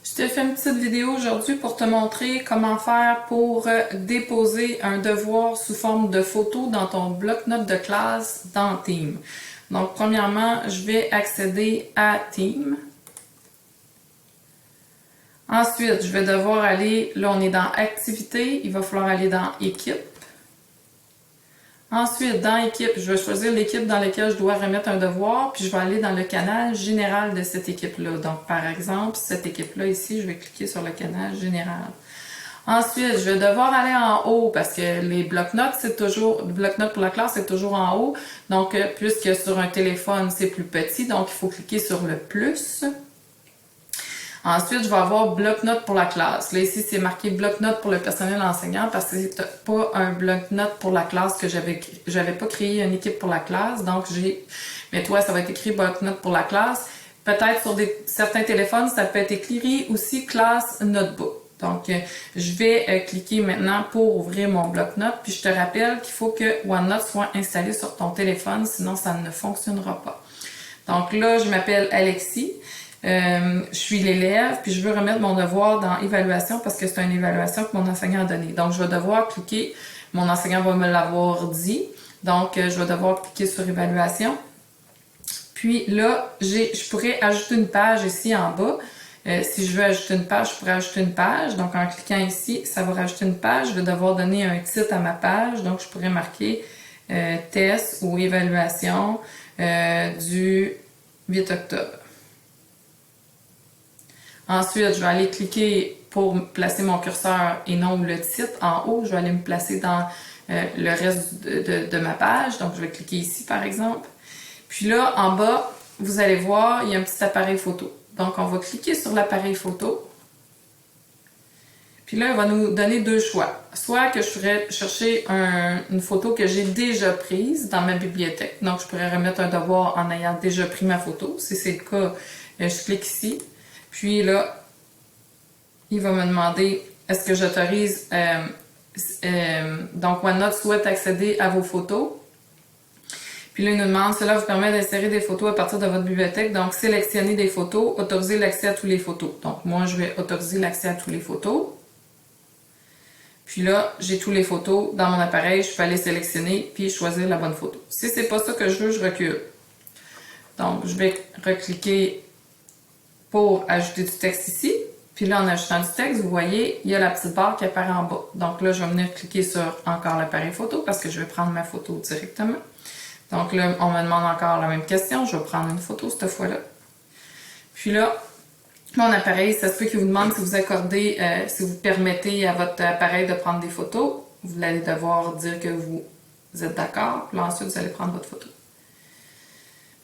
Je te fais une petite vidéo aujourd'hui pour te montrer comment faire pour déposer un devoir sous forme de photo dans ton bloc-notes de classe dans Team. Donc, premièrement, je vais accéder à Team. Ensuite, je vais devoir aller, là on est dans Activité, il va falloir aller dans Équipe. Ensuite, dans Équipe, je vais choisir l'équipe dans laquelle je dois remettre un devoir, puis je vais aller dans le canal général de cette équipe-là. Donc, par exemple, cette équipe-là ici, je vais cliquer sur le canal général. Ensuite, je vais devoir aller en haut parce que les bloc-notes, c'est toujours, le bloc-notes pour la classe, c'est toujours en haut. Donc, puisque sur un téléphone, c'est plus petit, donc il faut cliquer sur le plus. Ensuite, je vais avoir bloc-notes pour la classe. Là, ici, c'est marqué bloc-notes pour le personnel enseignant parce que c'est pas un bloc-notes pour la classe que j'avais pas créé une équipe pour la classe. Donc, mais toi, ça va être écrit bloc-notes pour la classe. Peut-être sur certains téléphones, ça peut être écrit aussi classe notebook. Donc, je vais cliquer maintenant pour ouvrir mon bloc-notes. Puis, je te rappelle qu'il faut que OneNote soit installé sur ton téléphone, sinon ça ne fonctionnera pas. Donc là, je m'appelle Alexis. Je suis l'élève, puis je veux remettre mon devoir dans évaluation parce que c'est une évaluation que mon enseignant a donnée. Donc, je vais devoir cliquer, mon enseignant va me l'avoir dit, donc je vais devoir cliquer sur évaluation. Puis là, je pourrais ajouter une page ici en bas. Si je veux ajouter une page, je pourrais ajouter une page. Donc, en cliquant ici, ça va rajouter une page. Je vais devoir donner un titre à ma page. Donc, je pourrais marquer test ou évaluation du 8 octobre. Ensuite, je vais aller cliquer pour placer mon curseur et non le titre en haut. Je vais aller me placer dans le reste de ma page. Donc, je vais cliquer ici, par exemple. Puis là, en bas, vous allez voir, il y a un petit appareil photo. Donc, on va cliquer sur l'appareil photo. Puis là, il va nous donner deux choix. Soit que je pourrais chercher une photo que j'ai déjà prise dans ma bibliothèque. Donc, je pourrais remettre un devoir en ayant déjà pris ma photo. Si c'est le cas, je clique ici. Puis là, il va me demander est-ce que j'autorise, donc OneNote souhaite accéder à vos photos. Puis là, il nous demande, cela vous permet d'insérer des photos à partir de votre bibliothèque. Donc, sélectionnez des photos, autoriser l'accès à toutes les photos. Donc, moi, je vais autoriser l'accès à toutes les photos. Puis là, j'ai toutes les photos dans mon appareil. Je peux aller sélectionner puis choisir la bonne photo. Si c'est pas ça que je veux, je recule. Donc, je vais recliquer pour ajouter du texte ici. Puis là, en ajoutant du texte, vous voyez, il y a la petite barre qui apparaît en bas. Donc là, je vais venir cliquer sur encore l'appareil photo parce que je vais prendre ma photo directement. Donc là, on me demande encore la même question. Je vais prendre une photo cette fois-là. Puis là, mon appareil, ça se peut qu'il vous demande si vous accordez, si vous permettez à votre appareil de prendre des photos. Vous allez devoir dire que vous êtes d'accord. Puis là, ensuite, vous allez prendre votre photo.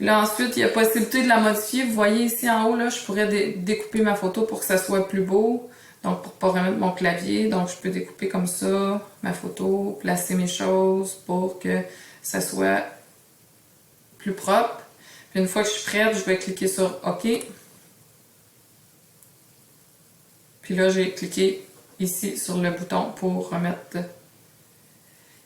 Là, ensuite, il y a possibilité de la modifier. Vous voyez ici en haut, là, je pourrais découper ma photo pour que ça soit plus beau. Donc, pour ne pas remettre mon clavier. Donc, je peux découper comme ça ma photo, placer mes choses pour que ça soit plus propre. Puis, une fois que je suis prête, je vais cliquer sur OK. Puis là, j'ai cliqué ici sur le bouton pour remettre.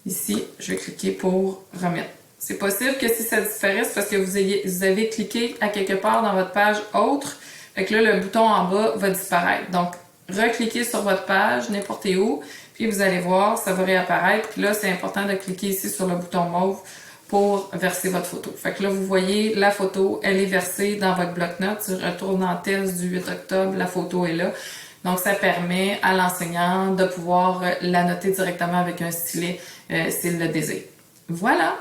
Ici, je vais cliquer pour remettre. C'est possible que si ça disparaisse parce que vous avez cliqué à quelque part dans votre page autre, fait que là, le bouton en bas va disparaître. Donc, recliquez sur votre page, n'importe où, puis vous allez voir, ça va réapparaître. Puis là, c'est important de cliquer ici sur le bouton mauve pour verser votre photo. Fait que là, vous voyez, la photo, elle est versée dans votre bloc-notes. Je retourne en test du 8 octobre, la photo est là. Donc, ça permet à l'enseignant de pouvoir la noter directement avec un stylet s'il le désire. Voilà!